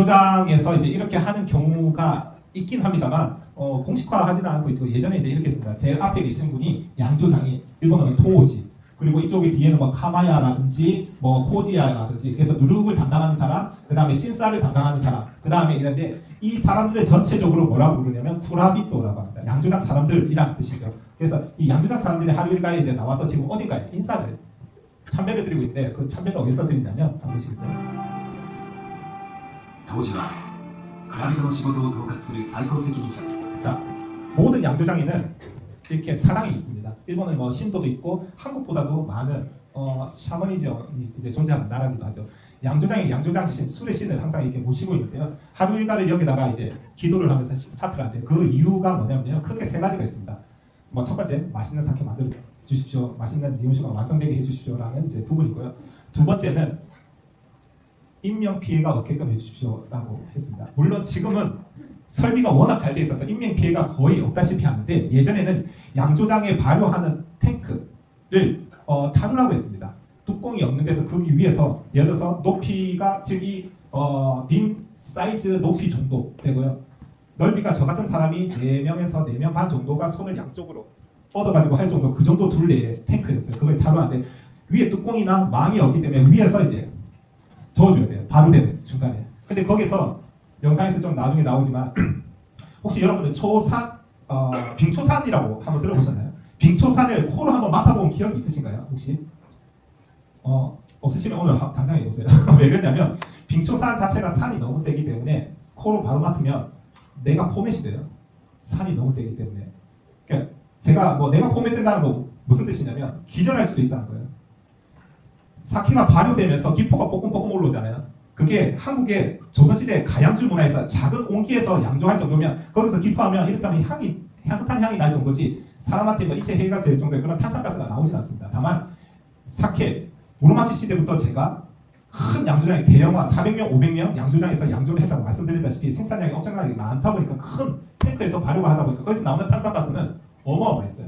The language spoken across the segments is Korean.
양조장에서 이제 이렇게 하는 경우가 있긴 합니다만 공식화하지는 않고 있고 예전에 이제 이렇게 했습니다. 제일 앞에 계신 분이 양조장이 일본어는 토오지 그리고 이쪽에 뒤에는 뭐 카마야라든지 뭐 코지야라든지 그래서 누룩을 담당하는 사람 그 다음에 찐쌀을 담당하는 사람 그 다음에 이런데 이 사람들을 전체적으로 뭐라고 부르냐면 쿠라비토라고 합니다. 양조장 사람들이란 뜻이죠. 그래서 이 양조장 사람들이 하루 일과에 이제 나와서 지금 어딘가에 인사를 참배를 드리고 있는데 그 참배를 어디서 드리냐면 한번 보시겠어요? 当時は蔵人の仕事を統括する最高責任者です。 자, 모든 양조장에는 이렇게 사랑이 있습니다. 일본은 뭐 신도도 있고 한국보다도 많은 샤머니즘이 이제 존재하는 나라기도 하죠. 양조장에 양조장 신, 술의 신을 항상 이렇게 모시고 있는데요. 하루 일과를 여기다가 이제 기도를 하면서 스타트를 하는데 그 이유가 뭐냐면 크게 세 가지가 있습니다. 뭐 첫 번째 맛있는 사케 만들어 주십시오. 맛있는 니온슈가 완성되게 해주십시오라는 이제 부분이고요. 두 번째는 인명 피해가 없게끔 해주십시오라고 했습니다. 물론 지금은 설비가 워낙 잘 돼 있어서 인명 피해가 거의 없다시피 하는데 예전에는 양조장에 발효하는 탱크를 타누라고 했습니다. 뚜껑이 없는 데서 거기 위에서 예를 들어서 높이가 지금 빈 사이즈 높이 정도 되고요. 넓이가 저 같은 사람이 4명에서 4명 반 정도가 손을 양쪽으로 뻗어가지고 할 정도 그 정도 둘레의 탱크였어요. 그걸 타루하는데 위에 뚜껑이나 망이 없기 때문에 위에서 이제 저어줘야 돼요. 발효되는 중간에. 근데 거기서 영상에서 좀 나중에 나오지만 혹시 여러분들 빙초산이라고 한번 들어보셨나요? 빙초산을 코로 한번 맡아본 기억이 있으신가요? 혹시? 없으시면 오늘 당장 해보세요. 왜 그러냐면 빙초산 자체가 산이 너무 세기 때문에 코로 바로 맡으면 내가 포맷이 돼요. 산이 너무 세기 때문에. 그러니까 제가 뭐 내가 포맷된다는 거 무슨 뜻이냐면 기절할 수도 있다는 거예요. 사케가 발효되면서 기포가 뽀끔뽀끔 올라오잖아요. 그게 한국의 조선시대 가양주 문화에서 작은 온기에서 양조할 정도면 거기서 기포하면 이렇게 하면 향긋한 향이 날 정도지 사람한테 뭐 이체 해가 될 정도의 그런 탄산가스가 나오진 않습니다. 다만 사케 무로마치 시대부터 제가 큰 양조장에 대형화 400명, 500명 양조장에서 양조를 했다고 말씀드렸다시피 생산량이 엄청나게 많다 보니까 큰 탱크에서 발효가 하다 보니까 거기서 나오는 탄산가스는 어마어마했어요.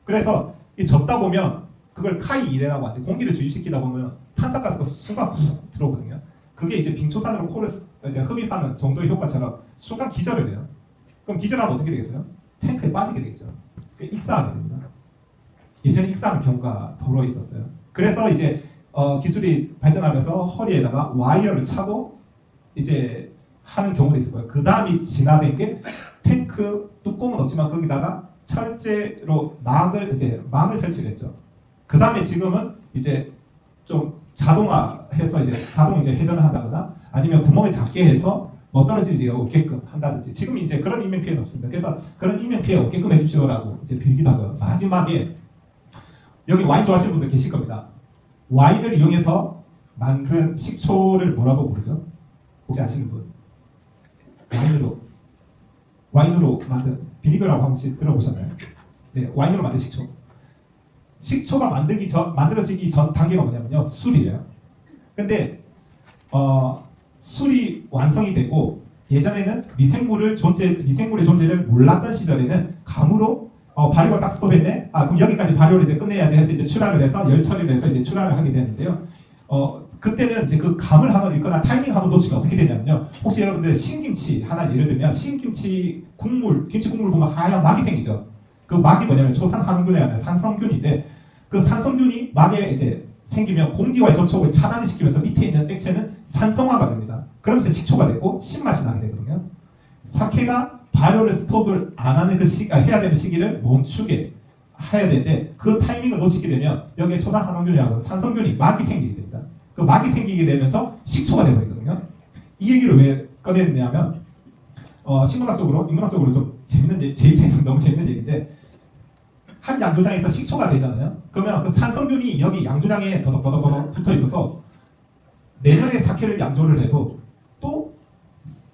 그래서 이 적다 보면 그걸 카이 이래라고 하는데 공기를 주입시키다 보면 탄산가스가 순간 훅 들어오거든요. 그게 이제 빙초산으로 코를 이제 흡입하는 정도의 효과처럼 순간 기절을 해요. 그럼 기절하면 어떻게 되겠어요? 탱크에 빠지게 되겠죠. 익사하게 됩니다. 예전에 익사하는 경우가 더러 있었어요. 그래서 이제 기술이 발전하면서 허리에다가 와이어를 차고 이제 하는 경우도 있을 거예요. 그 다음이 진화된 게 탱크 뚜껑은 없지만 거기다가 철제로 막을 설치했죠. 그 다음에 지금은 이제 좀 자동화해서 이제 자동 이제 회전을 한다거나 아니면 구멍을 작게 해서 뭐 떨어질 일이 없게끔 한다든지 지금 이제 그런 인명 피해는 없습니다. 그래서 그런 인명 피해 없게끔 해주십시오라고 이제 빌기도 하고요. 마지막에 여기 와인 좋아하시는 분들 계실 겁니다. 와인을 이용해서 만든 식초를 뭐라고 부르죠? 혹시 아시는 분? 와인으로 만든 비니거라고 혹시 들어보셨나요? 네, 와인으로 만든 식초. 식초가 만들어지기 전 단계가 뭐냐면요, 술이에요. 근데 술이 완성이 되고 예전에는 미생물의 존재를 몰랐던 시절에는 감으로 발효가 딱 스톱했네. 그럼 여기까지 발효를 이제 끝내야지 해서 이제 출하를 해서 열 처리를 해서 이제 출하를 하게 되는데요. 그때는 이제 그 감을 한번 읽거나 타이밍 한번 놓치면 어떻게 되냐면요. 혹시 여러분들 신김치 하나 예를 들면 신김치 김치 국물 보면 하얀 막이 생기죠. 그 막이 뭐냐면 초산항균이 아니라 산성균인데 그 산성균이 막에 이제 생기면 공기와의 접촉을 차단을 시키면서 밑에 있는 액체는 산성화가 됩니다. 그러면서 식초가 되고 신맛이 나게 되거든요. 사케가 발효를 스톱을 안 하는 해야 되는 시기를 멈추게 해야 되는데 그 타이밍을 놓치게 되면 여기에 초산항균이라고 산성균이 막이 생기게 됩니다. 그 막이 생기게 되면서 식초가 되버리거든요. 이 얘기를 왜 꺼냈냐면 인문학적으로 좀 재밌는 제 입장에서 너무 재밌는 얘기인데 한 양조장에서 식초가 되잖아요. 그러면 그 산성균이 여기 양조장에 더덕더덕 붙어 있어서 내년에 사케를 양조를 해도 또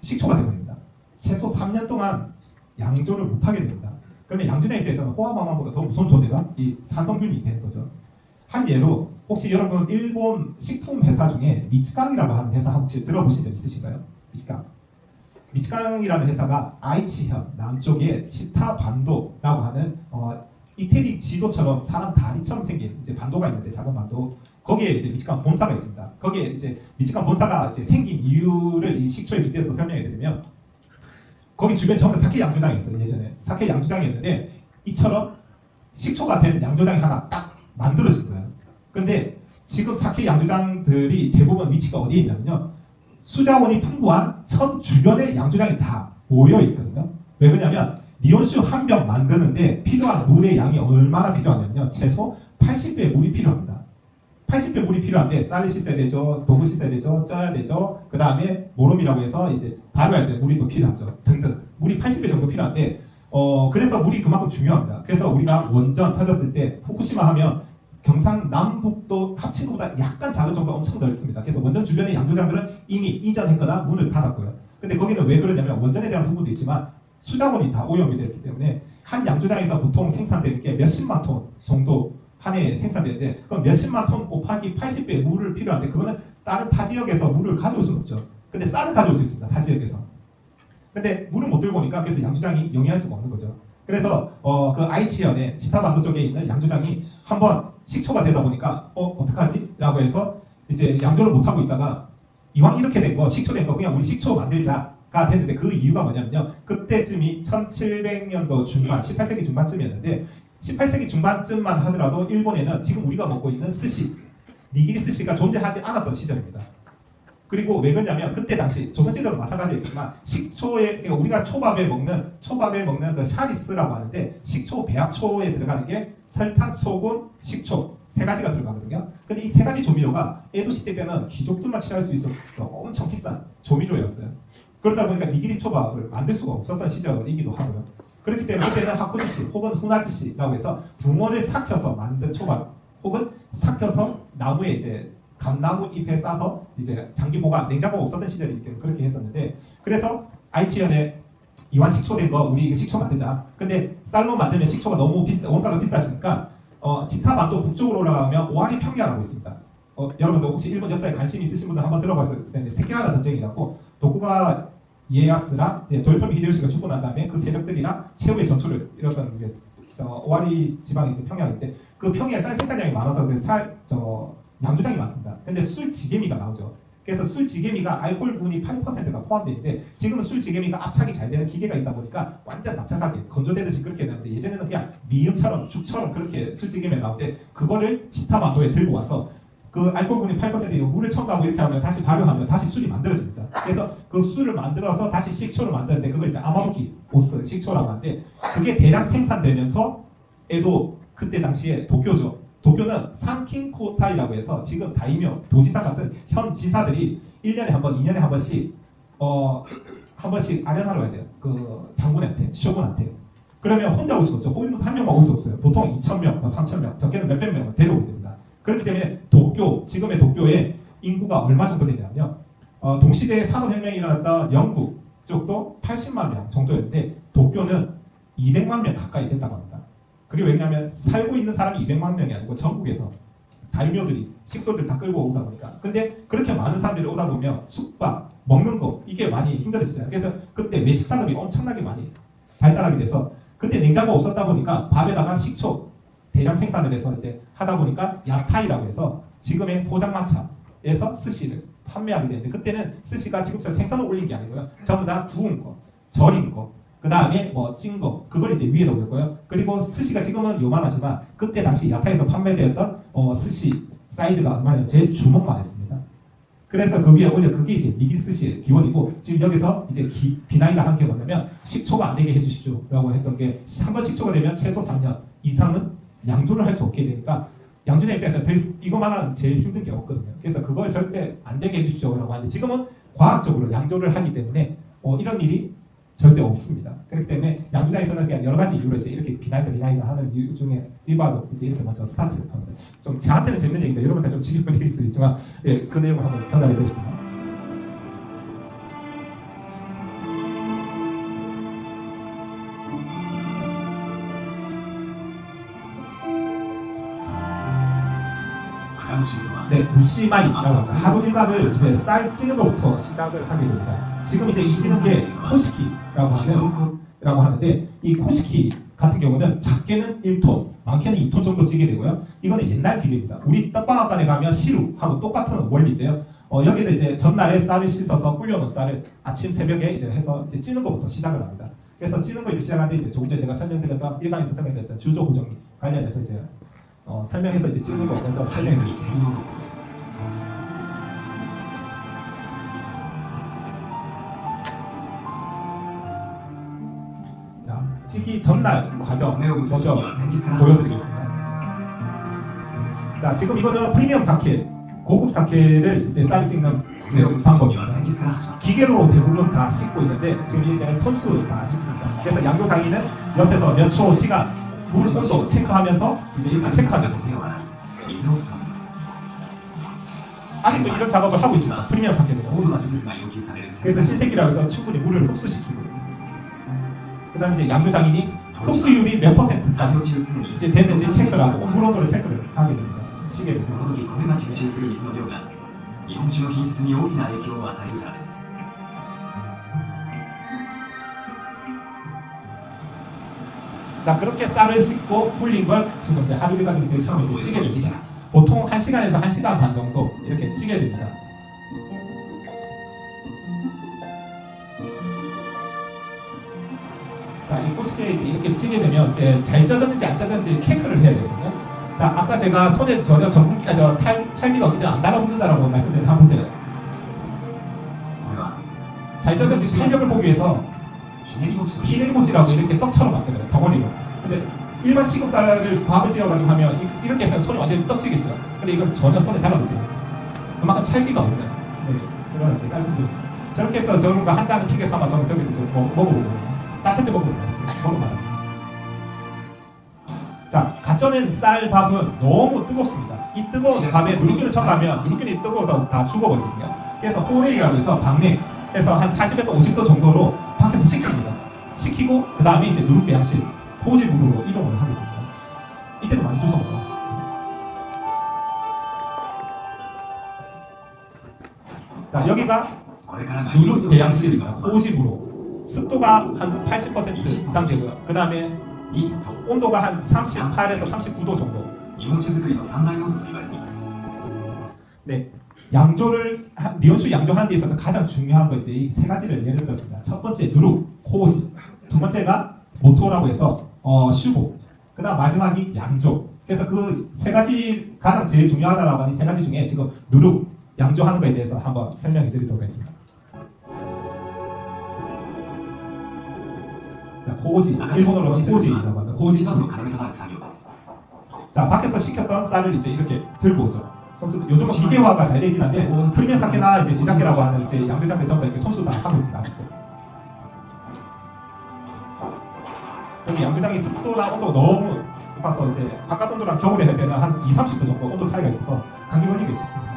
식초가 되버립니다. 최소 3년 동안 양조를 못하게 됩니다. 그러면 양조장 입장에서는 호화방망보다 더 무서운 존재가 이 산성균이 되는 거죠. 한 예로 혹시 여러분 일본 식품 회사 중에 미츠깡이라고 하는 회사 혹시 들어보신 적 있으신가요? 미츠깡이라는 회사가 아이치현 남쪽에 치타반도라고 하는 이태리 지도처럼 사람 다리처럼 생긴 이제 반도가 있는데 작은 반도 거기에 이제 미치간 본사가 있습니다. 거기에 이제 미치간 본사가 이제 생긴 이유를 이 식초에 빗대서 설명해 드리면 거기 주변 전부 사케 양조장이 있어요. 예전에 사케 양조장이었는데 이처럼 식초가 된 양조장이 하나 딱 만들어진 거예요. 근데 지금 사케 양조장들이 대부분 위치가 어디에 있냐면요. 수자원이 풍부한 천 주변의 양조장이 다 모여 있거든요. 왜 그러냐면 리온수 한 병 만드는데 필요한 물의 양이 얼마나 필요하냐면요. 최소 80배의 물이 필요합니다. 80배 물이 필요한데 쌀을 씻어야 되죠, 독을 씻어야 되죠, 쪄야 되죠. 그 다음에 모름이라고 해서 이제 발효할 때 물이 또 필요하죠. 등등 물이 80배 정도 필요한데 그래서 물이 그만큼 중요합니다. 그래서 우리가 원전 터졌을 때 후쿠시마 하면 경상남북도 합친 것보다 약간 작은 정도가 엄청 넓습니다. 그래서 원전 주변의 양조장들은 이미 이전했거나 문을 닫았고요. 근데 거기는 왜 그러냐면 원전에 대한 부분도 있지만 수자원이 다 오염이 됐기 때문에 한 양조장에서 보통 생산되는 게 몇십만 톤 정도 한 해에 생산되는데 그럼 몇십만 톤 곱하기 80배 물을 필요한데 그거는 다른 타 지역에서 물을 가져올 수는 없죠. 근데 쌀은 가져올 수 있습니다. 타 지역에서. 근데 물을 못 들고 오니까 그래서 양조장이 영위할 수가 없는 거죠. 그래서 그 아이치현의 치타반도 쪽에 있는 양조장이 한번 식초가 되다 보니까 어떡하지? 라고 해서 이제 양조를 못 하고 있다가 이왕 이렇게 된 거 식초 된 거 그냥 우리 식초 만들자가 됐는데 그 이유가 뭐냐면요. 그때쯤이 1700년도 중반 18세기 중반쯤이었는데 18세기 중반쯤만 하더라도 일본에는 지금 우리가 먹고 있는 스시, 니기리 스시가 존재하지 않았던 시절입니다. 그리고 왜 그러냐면 그때 당시 조선시대도 마찬가지였지만 식초에 그러니까 우리가 초밥에 먹는 그 샤리스라고 하는데 식초 배합초에 들어가는 게 설탕, 소금, 식초 세 가지가 들어가거든요. 근데 이 세 가지 조미료가 에도 시대 때는 귀족들만 취할 수 있었던 엄청 비싼 조미료였어요. 그러다 보니까 니기리 초밥을 만들 수가 없었던 시절이기도 하고요. 그렇기 때문에 그때는 하쿠지시 혹은 후나지시라고 해서 붕어를 삭혀서 만든 초밥 혹은 삭혀서 나무에 이제 감나무 잎에 싸서 이제 장기 보관, 냉장고가 없었던 시절이기 때문에 그렇게 했었는데 그래서 아이치현에 이완 식초 된 거 우리 식초 만들자. 근데 쌀로 만들면 식초가 너무 원가가 비싸지니까 치타반도 북쪽으로 올라가면 오하리 평야라고 있습니다. 여러분들 혹시 일본 역사에 관심 있으신 분들 한번 들어봤을 텐데 세케하라 전쟁이라고 도쿠가 이에야스랑 도요토미 히데요시가 죽고 난 다음에 그 세력들이랑 최후의 전투를 이뤘던 게 오하리 지방이 이제 평야인데 그 평야에 쌀 생산량이 많아서 그 양조장이 많습니다. 근데 술지개미가 나오죠. 그래서 술지개미가 알코올분이 8%가 포함되어 있는데 지금은 술지개미가 압착이 잘 되는 기계가 있다 보니까 완전 납작하게 건조되듯이 그렇게 되는데 예전에는 그냥 미음처럼 죽처럼 그렇게 술지개미가 나오는데 그거를 치타반도에 들고 와서 그 알코올분이 8%의 물을 첨가하고 이렇게 하면 다시 발효하면 다시 술이 만들어집니다. 그래서 그 술을 만들어서 다시 식초를 만드는데 그걸 이제 아마부키 오스 식초라고 하는데 그게 대량 생산되면서 에도 그때 당시에 도쿄죠. 도쿄는 삼킨코타이라고 해서 지금 다이묘, 도지사 같은 현 지사들이 1년에 한 번, 2년에 한 번씩 한 번씩 아련하러 가야 돼요. 그 장군한테, 쇼군한테. 그러면 혼자 올 수 없죠. 호위무사 한 명만 올 수 없어요. 보통 2,000명, 3,000명, 적게는 몇백 명을 데려오게 됩니다. 그렇기 때문에 도쿄, 지금의 도쿄의 인구가 얼마 정도 되냐면요. 동시대에 산업혁명이 일어났던 영국 쪽도 80만 명 정도였는데 도쿄는 200만 명 가까이 됐다고 합니다. 그게 왜냐하면 살고 있는 사람이 200만 명이 아니고 전국에서 다이묘들이 식소들 다 끌고 오다 보니까 근데 그렇게 많은 사람들이 오다 보면 숙박, 먹는 거 이게 많이 힘들어지잖아요. 그래서 그때 외식 산업이 엄청나게 많이 발달하게 돼서 그때 냉장고 없었다 보니까 밥에다가 식초 대량 생산을 해서 이제 하다 보니까 야타이라고 해서 지금의 포장마차에서 스시를 판매하게 되는데 그때는 스시가 지금처럼 생선을 올린 게 아니고요. 전부 다 구운 거, 절인 거 그 다음에 뭐 찐 거 그걸 이제 위에다 올렸고요. 그리고 스시가 지금은 요만하지만 그때 당시 야타에서 판매되었던 스시 사이즈가 얼마냐면 제 주먹만 했습니다. 그래서 그 위에 올려 그게 이제 니기 스시의 기원이고 지금 여기서 이제 비나이가 한 게 뭐냐면 식초가 안 되게 해주시죠라고 했던 게 한 번 식초가 되면 최소 3년 이상은 양조를 할 수 없게 되니까 양조장 입장에서 이거만한 제일 힘든 게 없거든요. 그래서 그걸 절대 안 되게 해주시죠라고 하는데 지금은 과학적으로 양조를 하기 때문에 이런 일이 절대 없습니다. 그렇기 때문에 양조장에서는 그냥 여러 가지 이유로 이제 이렇게 비나이다 하는 이유 중에 일바로 이제 이렇게 먼저 스타트합니다. 좀 저한테는 재밌는 얘기인데 여러분한테 좀 지겹게 들릴 수 있지만 그 내용을 한번 전달해드리겠습니다. 네, 무시마이라고 합니다. 하루 일과를 이제 쌀 찌는 것부터 시작을 하게 됩니다. 지금 이제 이 찌는 게 코시키라고 하는데 이 코시키가 같은 경우는 작게는 1톤, 많게는 2 ton 정도 찌게 되고요. 이거는 옛날 기계입니다. 우리 떡방앗간에 가면 시루하고 똑같은 원리인데요. 여기다 이제 전날에 쌀을 씻어서 불려놓은 쌀을 아침 새벽에 이제 해서 이제 찌는 것부터 시작을 합니다. 그래서 찌는 거 이제 시작하는데 이제 조금 전에 제가 설명드렸던 일강에서 설명드렸던 주조 고정리 관련해서 이제 설명해서 이제 찌는 거 먼저 大切に 설명드리겠습니다. 専用の 자, 찌기 전날 과정 米を蒸す時 먼저 には前日から始めます 보여드리겠습니다. 자, 지금 이거는 프리미엄 사케, 고급 사케를 이제 쌀 찍는 米を蒸す時には 방법입니다. 前日から始めます 기계로 대부분 다 씻고 있는데 지금 이렇게 손수 다 씻습니다. 그래서 양조 장인은 옆에서 몇 초 시간 물 온도 체크하면서 이제 이렇게 체크하는 米を洗い水を吸わせます 아직도 이런 작업을 하고 있습니다. 프리미엄 高 사케들은. 度な技術が要求される 그래서 신세기라고 해서 충분히 물을 흡수시키고 그다음에 이제 양조 장인이 흡수율이 몇 퍼센트 作業中常に 이제 됐는지 체크를 하고 물 온도를 체크를 하게 됩니다. 시계를. この時米が吸収する水の量が日本酒の品質に大きな影響を与えるからです 자, 그렇게 쌀을 씻고 불린 걸 지금 이제 하루를 가지고 이제 처음에 이제 찌게 됩니다. 보통 1시간에서 1시간 반 정도 이렇게 찌게 됩니다. 자, 이 꼬시게 이제 이렇게 찌게 되면 이제 잘 쪄졌는지 안 쪄졌는지 체크를 해야 되거든요. 자, 아까 제가 손에 전혀 전분기가 찰기가 없는데 안 달아붙는다라고 말씀드렸는데 한번 보세요. これは 잘 쪄졌는지 탄력을 보기 위해서 ひねり餅の 피레모지라고 이렇게 떡처럼 만들어요. 덩어리로. 근데 일반 시금쌀을 밥을 지어가지고 하면 이렇게 해서 손이 완전히 떡지겠죠. 근데 이건 전혀 손에 달라붙지 않아요. 그만큼 찰기가 없는 네, 그런 이제 쌀국들. 저렇게 해서 저런 거 한다는 픽에 삼아 저는 저기서 좀 먹어보고 따뜻할 때 먹으면 맛있어요. 먹어봐요. 자, 갓쪄낸 쌀밥은 너무 뜨겁습니다. 이 뜨거운 밥에 누룩균을 첨가하면 누룩균이 뜨거워서 다 죽어버리거든요. 그래서 호레이라고 해서 방내에서 한 40에서 50도 정도로 밖에서 식힙니다. 식히고 그 다음에 이제 누룩 배양실 포지물로 이동을 하게 됩니다. 이때도 많이 주워 먹어요. 자, 여기가 これからが 누룩 배양실입니다. 호지물로 습도가 한 80% 이상 되고요. 그 다음에 2と 온도가 한 38에서 39도 정도. 日本酒作りの三大要素と言われています 네, 양조를 미온수 양조하는 데 있어서 가장 중요한 건 이제 이 세 가지를 예를 들었습니다. 첫 번째 누룩, 호지. 두 번째가 모토라고 해서 슈보. 그다음 마지막이 양조. 그래서 그 세 가지 가장 제일 중요하다라고 하는 이 세 가지 중에 지금 누룩 양조하는 거에 대해서 한번 설명해 드리도록 하겠습니다. 자, 호지. 일본어로 호지라고 합니다. 一 호지. 番の要となる作業です 자, 밖에서 시켰던 쌀을 이제 이렇게 들고 오죠. 선수 요즘은 기계화가 잘 되긴 한데 프리미엄 사케나 이제 지자케라고 하는 이제 양조장대 전부 이렇게 손수 다 하고 있습니다. 아직도. 여기 양조장이 습도나 온도 너무 높아서 이제 바깥 온도랑 겨울에 할 때는 한 2, 30도 정도 온도 차이가 있어서 감기 걸리기 쉽습니다.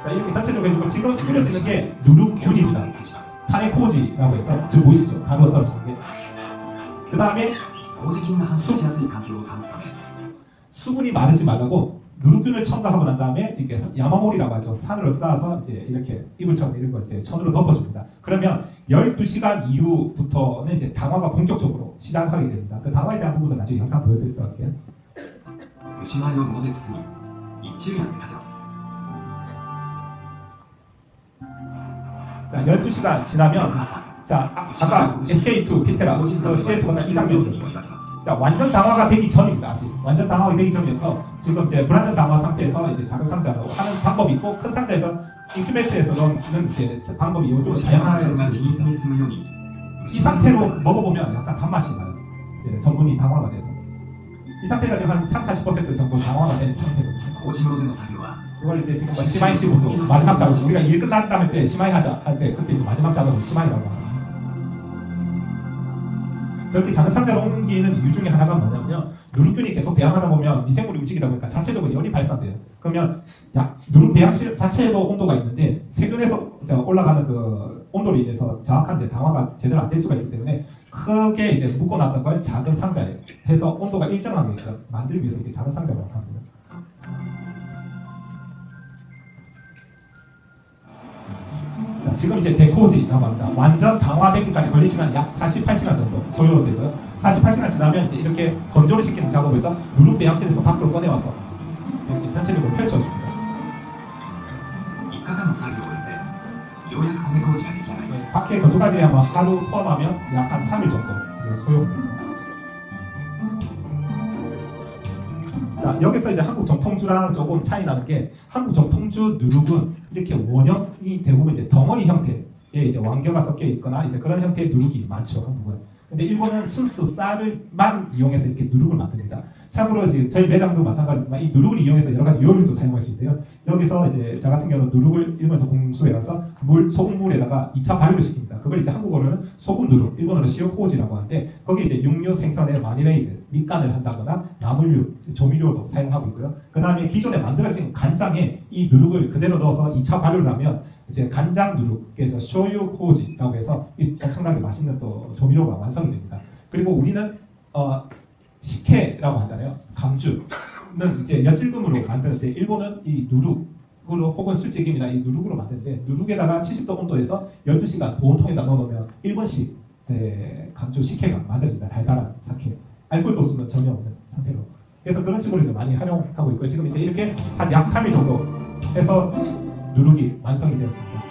자, 이렇게 전체적으로 해주고 지금 끓여지는 게 누룩균입니다. 完成します 타네코지라고 해서 지금 보이시죠? 가루가 떨어지는 게. 그 다음에 麹菌が繁殖しやすい環境を保つため 수분이 마르지 말라고 누룩균을 첨가하고 난 다음에 이렇게 야마몰이라고 하죠. 산으로 쌓아서 이제 이렇게 이불처럼 이런 거 이제 천으로 덮어줍니다. 그러면 12시간 이후부터는 이제 당화가 본격적으로 시작하게 됩니다. 그 당화에 대한 부분은 나중에 영상 보여드리도록 할게요. 蒸し米を布で包み一昼夜寝かせます 자, 12시간 지나면 翌朝 자, 아까 SK2 피테라 그 CF가 이 に 장면이죠. も描きます 자, 완전 당화가 되기 전입니다. 아직 완전 당화가 되기 전이어서 지금 이제 불완전 당화 상태에서 이제 작은 상자로 하는 방법이 있고 큰 상자에서 인큐베이터에서 넣는 이제 방법이 요즘 麹菌の 다양한 繁殖が 이 均一に進むように 상태로 먹어보면 약간 단맛이 나요. 이제 전분이 당화가 돼서 이 상태가 지금 한 30-40% 정도 당화가 된 상태거든요. 麹室での作業は 그걸 이제 지금 시마이 시부도 마지막 작업 우리가 일 끝난 다음에 때 시마이 하자 할 때 그때 이제 마지막 작업을 시마이라고 합니다. 저렇게 작은 상자로 옮기는 이유 중에 하나가 뭐냐면요. 누룩균이 계속 배양하다 보면 미생물이 움직이다 보니까 자체적으로 열이 발산돼요. 그러면 누룩 배양실 자체에도 온도가 있는데 세균에서 올라가는 그 온도로 인해서 정확한 이제 당화가 제대로 안 될 수가 있기 때문에 크게 이제 묶어놨던 걸 작은 상자에 해서 온도가 일정하게 만들기 위해서 이렇게 작은 상자로 합니다. 자, 지금 이제 데코지라고 합니다. 완전 강화되기까지 걸린 시간 약 48시간 정도 소요되고요. 48시간 지나면 이제 이렇게 건조를 시키는 작업에서 누룩 배양실에서 밖으로 꺼내와서 이렇게 전체적으로 펼쳐줍니다. 3日間の作業を終えてようやく米麹が出来上がりました。 밖에 건조까지 아마 하루 포함하면 약 한 3일 정도 소요됩니다. 자, 여기서 이제 한국 정통주랑 조금 차이 나는 게 한국 정통주 누룩은 이렇게 원형이 대부분 이제 덩어리 형태의 이제 왕겨가 섞여 있거나 이제 그런 형태의 누룩이 많죠, 한국은. 근데 일본은 순수 쌀을만 이용해서 이렇게 누룩을 만듭니다. 참고로 지금 저희 매장도 마찬가지지만 이 누룩을 이용해서 여러 가지 요리도 사용할 수 있는데요. 여기서 이제 저 같은 경우는 누룩을 일본에서 공수해 가서 소금물에다가 2차 발효를 시킵니다. 그걸 이제 한국어로는 소금 누룩, 일본어로 시오코지라고 하는데 거기 이제 육류 생선에 마리네이드, 밑간을 한다거나 나물류, 조미료도 사용하고 있고요. 그 다음에 기존에 만들어진 간장에 이 누룩을 그대로 넣어서 2차 발효를 하면 이제 간장 누룩에서 쇼유코지라고 해서 이 엄청나게 맛있는 또 조미료가 완성이 됩니다. 그리고 우리는 식혜라고 하잖아요. 감주는 이제 엿질금으로 만드는데 일본은 이 누룩으로 혹은 술찌김이나 이 누룩으로 만드는데 누룩에다가 70도 온도에서 12시간 보온통에다 넣어놓으면 일본식 이제 감주 식혜가 만들어진다. 달달한 사케. 알코올 도수는 전혀 없는 상태로. 그래서 그런 식으로 이제 많이 활용하고 있고요. 지금 이제 이렇게 한 약 3일 정도 해서 누룩이 완성이 되었습니다.